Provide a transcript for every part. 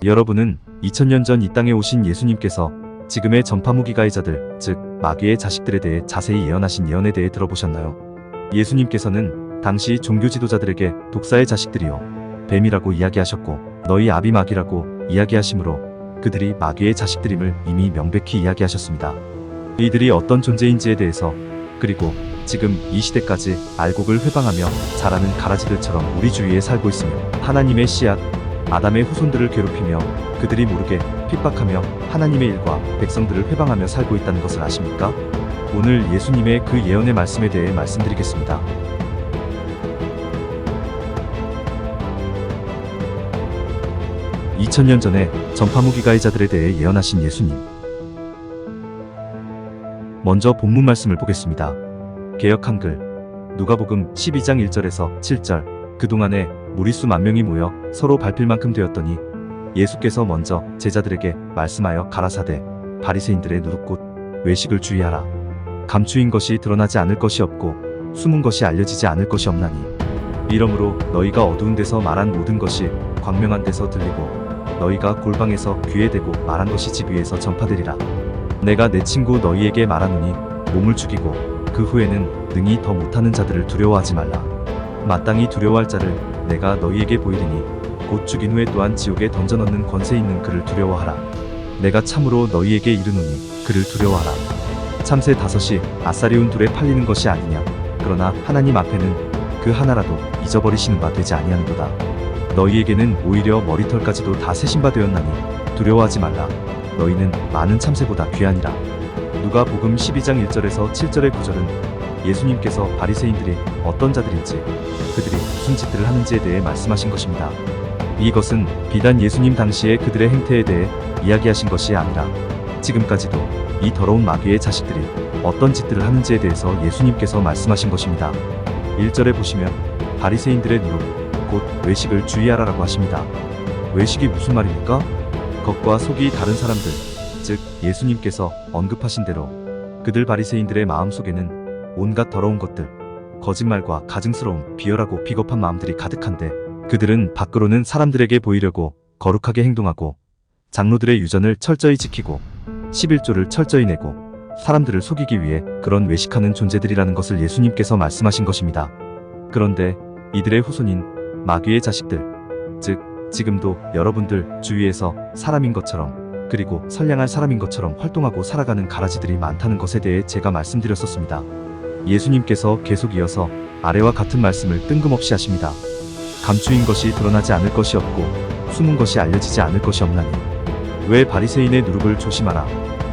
여러분은 2000년 전 이 땅에 오신 예수님께서 지금의 전파무기가이자들, 즉 마귀의 자식들에 대해 자세히 예언하신 예언에 대해 들어보셨나요? 예수님께서는 당시 종교 지도자들에게 독사의 자식들이요 뱀이라고 이야기하셨고 너희 아비 마귀라고 이야기하시므로 그들이 마귀의 자식들임을 이미 명백히 이야기하셨습니다. 이들이 어떤 존재인지에 대해서, 그리고 지금 이 시대까지 알곡을 회방하며 자라는 가라지들처럼 우리 주위에 살고 있으며 하나님의 씨앗 아담의 후손들을 괴롭히며 그들이 모르게 핍박하며 하나님의 일과 백성들을 회방하며 살고 있다는 것을 아십니까? 오늘 예수님의 그 예언의 말씀에 대해 말씀드리겠습니다. (2000년) 전에 전파무기가이자들에 대해 예언하신 예수님. 먼저 본문 말씀을 보겠습니다. 개역 한글 누가복음 12장 1절에서 7절. 그동안에 무리수 10,000명이 모여 서로 밟힐 만큼 되었더니 예수께서 먼저 제자들에게 말씀하여 가라사대 바리새인들의 누룩곧 외식을 주의하라. 감추인 것이 드러나지 않을 것이 없고 숨은 것이 알려지지 않을 것이 없나니 이러므로 너희가 어두운 데서 말한 모든 것이 광명한 데서 들리고 너희가 골방에서 귀에 대고 말한 것이 집 위에서 전파되리라. 내가 내 친구 너희에게 말하노니 몸을 죽이고 그 후에는 능히 더 못하는 자들을 두려워하지 말라. 마땅히 두려워할 자를 내가 너희에게 보이리니 곧 죽인 후에 또한 지옥에 던져넣는 권세 있는 그를 두려워하라. 내가 참으로 너희에게 이르노니 그를 두려워하라. 참새 5이 아싸리온 둘에 팔리는 것이 아니냐. 그러나 하나님 앞에는 그 하나라도 잊어버리시는 바 되지 아니하는도다. 너희에게는 오히려 머리털까지도 다 세신 바 되었나니 두려워하지 말라. 너희는 많은 참새보다 귀하니라. 누가복음 12장 1절에서 7절의 구절은 예수님께서 바리새인들이 어떤 자들인지 그들이 무슨 짓들을 하는지에 대해 말씀하신 것입니다. 이것은 비단 예수님 당시의 그들의 행태에 대해 이야기하신 것이 아니라 지금까지도 이 더러운 마귀의 자식들이 어떤 짓들을 하는지에 대해서 예수님께서 말씀하신 것입니다. 1절에 보시면 바리새인들의 누룩 곧 외식을 주의하라라고 하십니다. 외식이 무슨 말입니까? 겉과 속이 다른 사람들, 즉 예수님께서 언급하신 대로 그들 바리새인들의 마음속에는 온갖 더러운 것들, 거짓말과 가증스러움, 비열하고 비겁한 마음들이 가득한데 그들은 밖으로는 사람들에게 보이려고 거룩하게 행동하고 장로들의 유전을 철저히 지키고 11조를 철저히 내고 사람들을 속이기 위해 그런 외식하는 존재들이라는 것을 예수님께서 말씀하신 것입니다. 그런데 이들의 후손인 마귀의 자식들, 즉 지금도 여러분들 주위에서 사람인 것처럼 그리고 선량한 사람인 것처럼 활동하고 살아가는 가라지들이 많다는 것에 대해 제가 말씀드렸었습니다. 예수님께서 계속 이어서 아래와 같은 말씀을 뜬금없이 하십니다. 감추인 것이 드러나지 않을 것이 없고 숨은 것이 알려지지 않을 것이 없나니 왜 바리새인의 누룩을 조심하라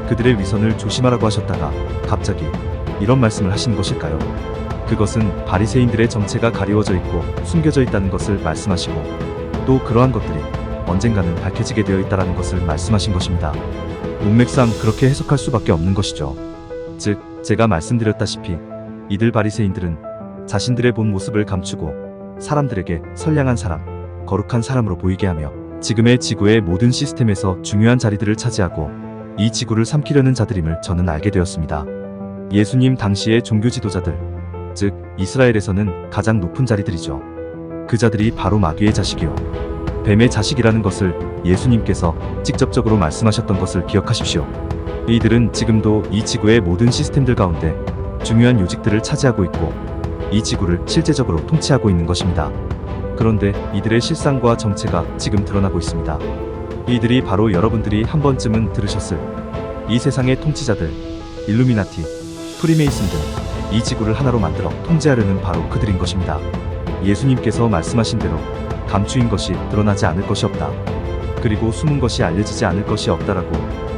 그들의 위선을 조심하라고 하셨다가 갑자기 이런 말씀을 하신 것일까요? 그것은 바리새인들의 정체가 가리워져 있고 숨겨져 있다는 것을 말씀하시고 또 그러한 것들이 언젠가는 밝혀지게 되어 있다는 것을 말씀하신 것입니다. 문맥상 그렇게 해석할 수밖에 없는 것이죠. 즉 제가 말씀드렸다시피 이들 바리새인들은 자신들의 본 모습을 감추고 사람들에게 선량한 사람, 거룩한 사람으로 보이게 하며 지금의 지구의 모든 시스템에서 중요한 자리들을 차지하고 이 지구를 삼키려는 자들임을 저는 알게 되었습니다. 예수님 당시의 종교 지도자들, 즉 이스라엘에서는 가장 높은 자리들이죠. 그 자들이 바로 마귀의 자식이요 뱀의 자식이라는 것을 예수님께서 직접적으로 말씀하셨던 것을 기억하십시오. 이들은 지금도 이 지구의 모든 시스템들 가운데 중요한 요직들을 차지하고 있고 이 지구를 실제적으로 통치하고 있는 것입니다. 그런데 이들의 실상과 정체가 지금 드러나고 있습니다. 이들이 바로 여러분들이 한 번쯤은 들으셨을 이 세상의 통치자들, 일루미나티, 프리메이슨 등 이 지구를 하나로 만들어 통제하려는 바로 그들인 것입니다. 예수님께서 말씀하신 대로 감추인 것이 드러나지 않을 것이 없다. 그리고 숨은 것이 알려지지 않을 것이 없다라고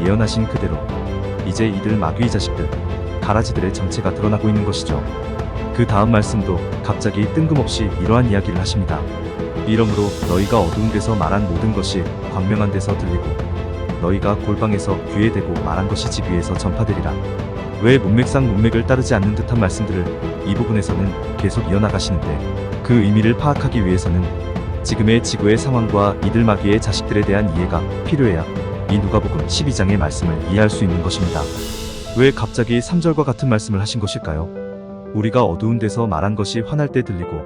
예언하신 그대로 이제 이들 마귀의 자식들, 가라지들의 정체가 드러나고 있는 것이죠. 그 다음 말씀도 갑자기 뜬금없이 이러한 이야기를 하십니다. 이러므로 너희가 어두운 데서 말한 모든 것이 광명한 데서 들리고 너희가 골방에서 귀에 대고 말한 것이 집 위에서 전파되리라. 왜 문맥상 문맥을 따르지 않는 듯한 말씀들을 이 부분에서는 계속 이어나가시는데 그 의미를 파악하기 위해서는 지금의 지구의 상황과 이들 마귀의 자식들에 대한 이해가 필요해야 이 누가복음 12장의 말씀을 이해할 수 있는 것입니다. 왜 갑자기 3절과 같은 말씀을 하신 것일까요? 우리가 어두운 데서 말한 것이 환할 때 들리고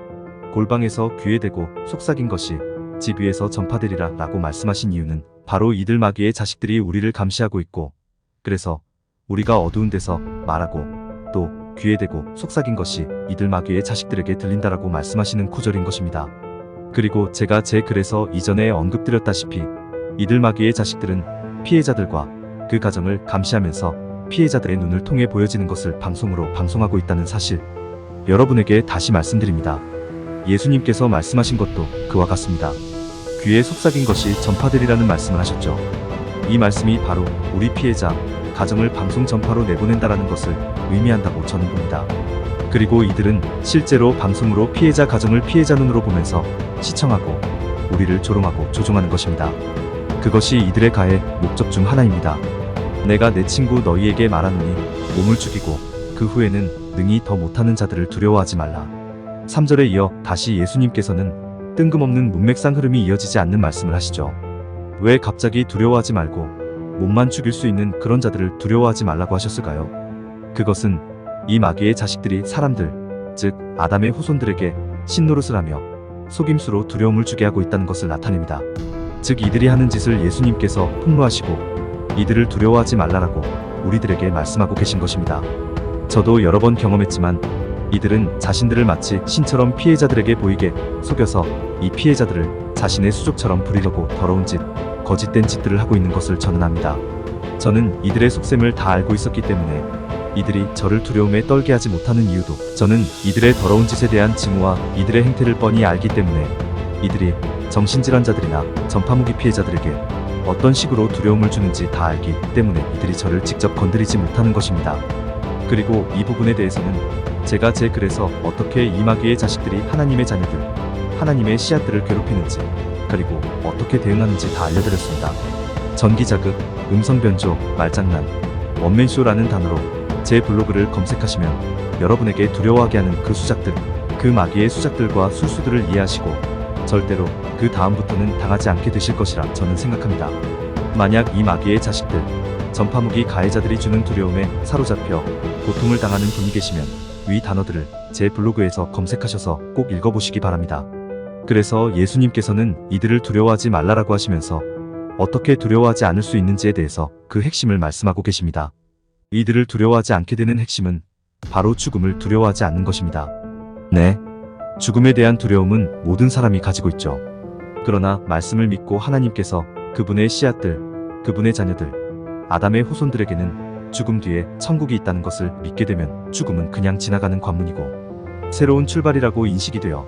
골방에서 귀에 대고 속삭인 것이 집 위에서 전파되리라 라고 말씀하신 이유는 바로 이들 마귀의 자식들이 우리를 감시하고 있고, 그래서 우리가 어두운 데서 말하고 또 귀에 대고 속삭인 것이 이들 마귀의 자식들에게 들린다라고 말씀하시는 구절인 것입니다. 그리고 제가 제 글에서 이전에 언급드렸다시피 이들 마귀의 자식들은 피해자들과 그 가정을 감시하면서 피해자들의 눈을 통해 보여지는 것을 방송으로 방송하고 있다는 사실, 여러분에게 다시 말씀드립니다. 예수님께서 말씀하신 것도 그와 같습니다. 귀에 속삭인 것이 전파되리라는 말씀을 하셨죠. 이 말씀이 바로 우리 피해자 가정을 방송 전파로 내보낸다라는 것을 의미한다고 저는 봅니다. 그리고 이들은 실제로 방송으로 피해자 가정을 피해자 눈으로 보면서 시청하고 우리를 조롱하고 조종하는 것입니다. 그것이 이들의 가해 목적 중 하나입니다. 내가 내 친구 너희에게 말하노니 몸을 죽이고 그 후에는 능히 더 못하는 자들을 두려워하지 말라. 3절에 이어 다시 예수님께서는 뜬금없는 문맥상 흐름이 이어지지 않는 말씀을 하시죠. 왜 갑자기 두려워하지 말고 몸만 죽일 수 있는 그런 자들을 두려워하지 말라고 하셨을까요? 그것은 이 마귀의 자식들이 사람들, 즉 아담의 후손들에게 신노릇을 하며 속임수로 두려움을 주게 하고 있다는 것을 나타냅니다. 즉 이들이 하는 짓을 예수님께서 폭로하시고 이들을 두려워하지 말라라고 우리들에게 말씀하고 계신 것입니다. 저도 여러 번 경험했지만 이들은 자신들을 마치 신처럼 피해자들에게 보이게 속여서 이 피해자들을 자신의 수족처럼 부리려고 더러운 짓, 거짓된 짓들을 하고 있는 것을 저는 압니다. 저는 이들의 속셈을 다 알고 있었기 때문에 이들이 저를 두려움에 떨게 하지 못하는 이유도, 저는 이들의 더러운 짓에 대한 징후와 이들의 행태를 뻔히 알기 때문에 이들이 정신질환자들이나 전파무기 피해자들에게 어떤 식으로 두려움을 주는지 다 알기 때문에 이들이 저를 직접 건드리지 못하는 것입니다. 그리고 이 부분에 대해서는 제가 제 글에서 어떻게 이 마귀의 자식들이 하나님의 자녀들, 하나님의 씨앗들을 괴롭히는지, 그리고 어떻게 대응하는지 다 알려드렸습니다. 전기자극, 음성변조, 말장난, 원맨쇼라는 단어로 제 블로그를 검색하시면 여러분에게 두려워하게 하는 그 수작들, 그 마귀의 수작들과 술수들을 이해하시고 절대로 그 다음부터는 당하지 않게 되실 것이라 저는 생각합니다. 만약 이 마귀의 자식들, 전파무기 가해자들이 주는 두려움에 사로잡혀 고통을 당하는 분이 계시면 위 단어들을 제 블로그에서 검색하셔서 꼭 읽어보시기 바랍니다. 그래서 예수님께서는 이들을 두려워하지 말라라고 하시면서 어떻게 두려워하지 않을 수 있는지에 대해서 그 핵심을 말씀하고 계십니다. 이들을 두려워하지 않게 되는 핵심은 바로 죽음을 두려워하지 않는 것입니다. 네, 죽음에 대한 두려움은 모든 사람이 가지고 있죠. 그러나 말씀을 믿고 하나님께서 그분의 씨앗들, 그분의 자녀들, 아담의 후손들에게는 죽음 뒤에 천국이 있다는 것을 믿게 되면 죽음은 그냥 지나가는 관문이고 새로운 출발이라고 인식이 되어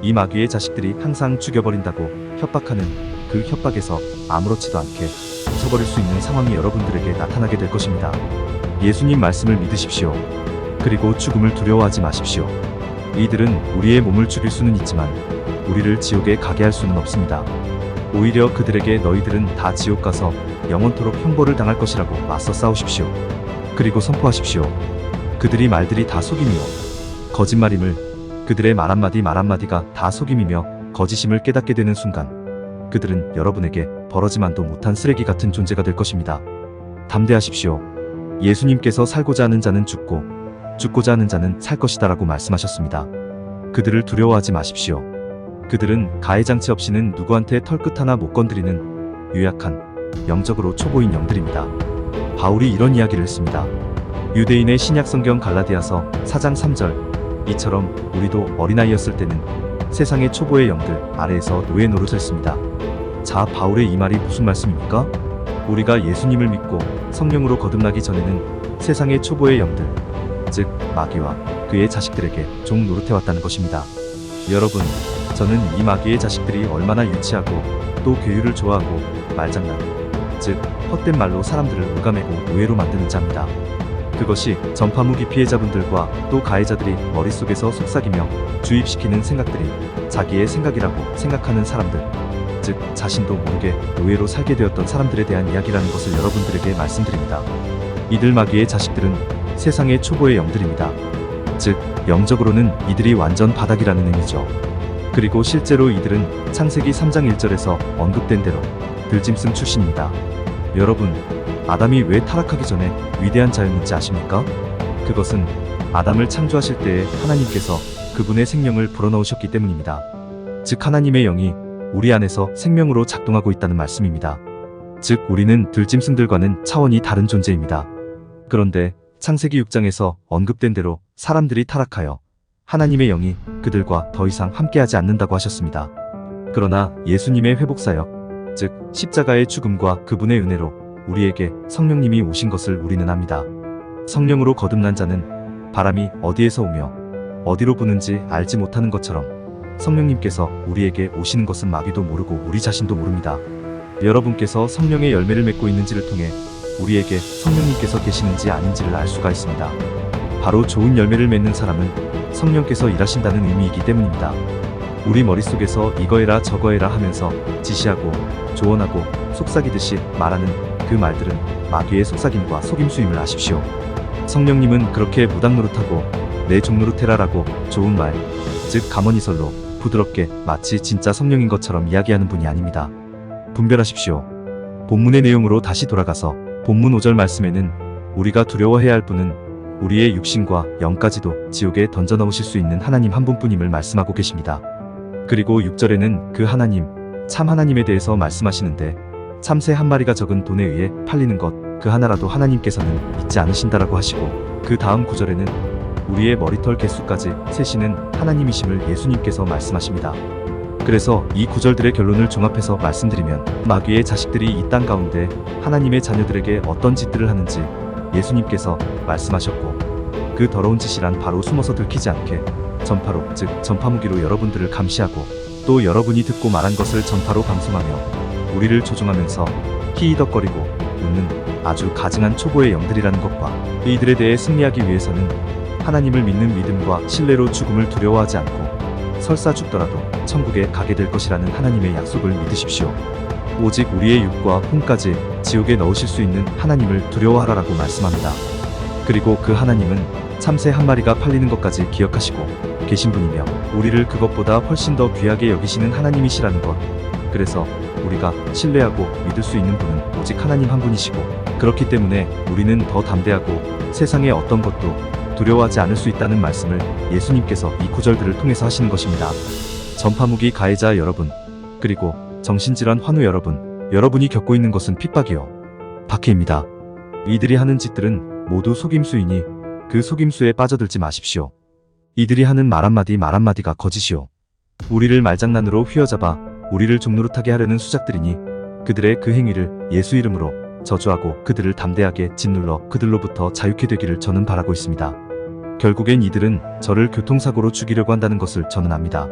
이 마귀의 자식들이 항상 죽여버린다고 협박하는 그 협박에서 아무렇지도 않게 웃어버릴 수 있는 상황이 여러분들에게 나타나게 될 것입니다. 예수님 말씀을 믿으십시오. 그리고 죽음을 두려워하지 마십시오. 이들은 우리의 몸을 죽일 수는 있지만 우리를 지옥에 가게 할 수는 없습니다. 오히려 그들에게 너희들은 다 지옥 가서 영원토록 형벌을 당할 것이라고 맞서 싸우십시오. 그리고 선포하십시오. 그들이 말들이 다 속임이요 거짓말임을, 그들의 말 한마디가 다 속임이며 거짓임을 깨닫게 되는 순간 그들은 여러분에게 버러지만도 못한 쓰레기 같은 존재가 될 것입니다. 담대하십시오. 예수님께서 살고자 하는 자는 죽고 죽고자 하는 자는 살 것이다라고 말씀하셨습니다. 그들을 두려워하지 마십시오. 그들은 가해장치 없이는 누구한테 털끝 하나 못 건드리는 유약한, 영적으로 초보인 영들입니다. 바울이 이런 이야기를 했습니다. 유대인의 신약성경 갈라디아서 4장 3절, 이처럼 우리도 어린아이였을 때는 세상의 초보의 영들 아래에서 노예 노릇했습니다. 자, 바울의 이 말이 무슨 말씀입니까? 우리가 예수님을 믿고 성령으로 거듭나기 전에는 세상의 초보의 영들, 즉 마귀와 그의 자식들에게 종 노릇해왔다는 것입니다. 여러분, 저는 이 마귀의 자식들이 얼마나 유치하고 또 괴유를 좋아하고 말장난, 즉 헛된 말로 사람들을 올가매고 노예로 만드는 자입니다. 그것이 전파무기 피해자분들과 또 가해자들이 머릿속에서 속삭이며 주입시키는 생각들이 자기의 생각이라고 생각하는 사람들, 즉 자신도 모르게 노예로 살게 되었던 사람들에 대한 이야기라는 것을 여러분들에게 말씀드립니다. 이들 마귀의 자식들은 세상의 초보의 영들입니다. 즉 영적으로는 이들이 완전 바닥이라는 의미죠. 그리고 실제로 이들은 창세기 3장 1절에서 언급된 대로 들짐승 출신입니다. 여러분, 아담이 왜 타락하기 전에 위대한 자였는지 아십니까? 그것은 아담을 창조하실 때에 하나님께서 그분의 생명을 불어넣으셨기 때문입니다. 즉 하나님의 영이 우리 안에서 생명으로 작동하고 있다는 말씀입니다. 즉 우리는 들짐승들과는 차원이 다른 존재입니다. 그런데 창세기 6장에서 언급된 대로 사람들이 타락하여 하나님의 영이 그들과 더 이상 함께하지 않는다고 하셨습니다. 그러나 예수님의 회복사역, 즉 십자가의 죽음과 그분의 은혜로 우리에게 성령님이 오신 것을 우리는 압니다. 성령으로 거듭난 자는 바람이 어디에서 오며 어디로 부는지 알지 못하는 것처럼 성령님께서 우리에게 오시는 것은 마귀도 모르고 우리 자신도 모릅니다. 여러분께서 성령의 열매를 맺고 있는지를 통해 우리에게 성령님께서 계시는지 아닌지를 알 수가 있습니다. 바로 좋은 열매를 맺는 사람은 성령께서 일하신다는 의미이기 때문입니다. 우리 머릿속에서 이거 해라 저거 해라 하면서 지시하고 조언하고 속삭이듯이 말하는 그 말들은 마귀의 속삭임과 속임수임을 아십시오. 성령님은 그렇게 무당노릇하고 내 종노릇해라라고 좋은 말, 즉 감언이설로 부드럽게 마치 진짜 성령인 것처럼 이야기하는 분이 아닙니다. 분별하십시오. 본문의 내용으로 다시 돌아가서 본문 5절 말씀에는 우리가 두려워해야 할 분은 우리의 육신과 영까지도 지옥에 던져 넣으실 수 있는 하나님 한 분뿐임을 말씀하고 계십니다. 그리고 6절에는 그 하나님, 참 하나님에 대해서 말씀하시는데 참새 한 마리가 적은 돈에 의해 팔리는 것 그 하나라도 하나님께서는 잊지 않으신다라고 하시고 그 다음 9절에는 우리의 머리털 개수까지 세시는 하나님이심을 예수님께서 말씀하십니다. 그래서 이 구절들의 결론을 종합해서 말씀드리면 마귀의 자식들이 이 땅 가운데 하나님의 자녀들에게 어떤 짓들을 하는지 예수님께서 말씀하셨고 그 더러운 짓이란 바로 숨어서 들키지 않게 전파로, 즉 전파무기로 여러분들을 감시하고 또 여러분이 듣고 말한 것을 전파로 방송하며 우리를 조종하면서 히히덕거리고 웃는 아주 가증한 초보의 영들이라는 것과 이들에 대해 승리하기 위해서는 하나님을 믿는 믿음과 신뢰로 죽음을 두려워하지 않고 설사 죽더라도 천국에 가게 될 것이라는 하나님의 약속을 믿으십시오. 오직 우리의 육과 혼까지 지옥에 넣으실 수 있는 하나님을 두려워하라라고 말씀합니다. 그리고 그 하나님은 참새 한 마리가 팔리는 것까지 기억하시고 계신 분이며 우리를 그것보다 훨씬 더 귀하게 여기시는 하나님이시라는 것. 그래서 우리가 신뢰하고 믿을 수 있는 분은 오직 하나님 한 분이시고 그렇기 때문에 우리는 더 담대하고 세상의 어떤 것도 두려워하지 않을 수 있다는 말씀을 예수님께서 이 구절들을 통해서 하시는 것입니다. 전파무기 가해자 여러분, 그리고 정신질환 환우 여러분, 여러분이 겪고 있는 것은 핍박이요 박해입니다. 이들이 하는 짓들은 모두 속임수이니 그 속임수에 빠져들지 마십시오. 이들이 하는 말 한마디가 거짓이요 우리를 말장난으로 휘어잡아 우리를 종노릇하게 하려는 수작들이니 그들의 그 행위를 예수 이름으로 저주하고 그들을 담대하게 짓눌러 그들로부터 자유케 되기를 저는 바라고 있습니다. 결국엔 이들은 저를 교통사고로 죽이려고 한다는 것을 저는 압니다.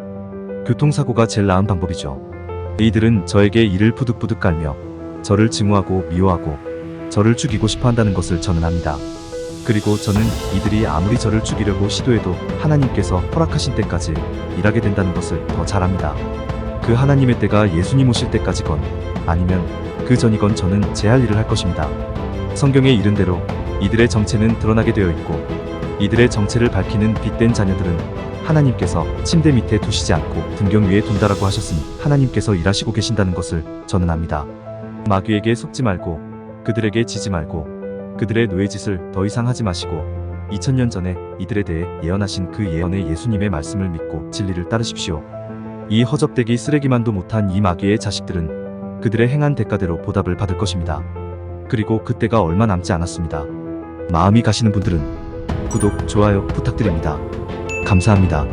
교통사고가 제일 나은 방법이죠. 이들은 저에게 이를 부득부득 깔며 저를 증오하고 미워하고 저를 죽이고 싶어 한다는 것을 저는 압니다. 그리고 저는 이들이 아무리 저를 죽이려고 시도해도 하나님께서 허락하신 때까지 일하게 된다는 것을 더 잘 압니다. 그 하나님의 때가 예수님 오실 때까지건 아니면 그 전이건 저는 제 할 일을 할 것입니다. 성경에 이른 대로 이들의 정체는 드러나게 되어 있고 이들의 정체를 밝히는 빛된 자녀들은 하나님께서 침대 밑에 두시지 않고 등경 위에 둔다라고 하셨으니 하나님께서 일하시고 계신다는 것을 저는 압니다. 마귀에게 속지 말고 그들에게 지지 말고 그들의 노예짓을 더 이상 하지 마시고 2000년 전에 이들에 대해 예언하신 그 예언의 예수님의 말씀을 믿고 진리를 따르십시오. 이 허접되기 쓰레기만도 못한 이 마귀의 자식들은 그들의 행한 대가대로 보답을 받을 것입니다. 그리고 그때가 얼마 남지 않았습니다. 마음이 가시는 분들은 구독, 좋아요 부탁드립니다. 감사합니다.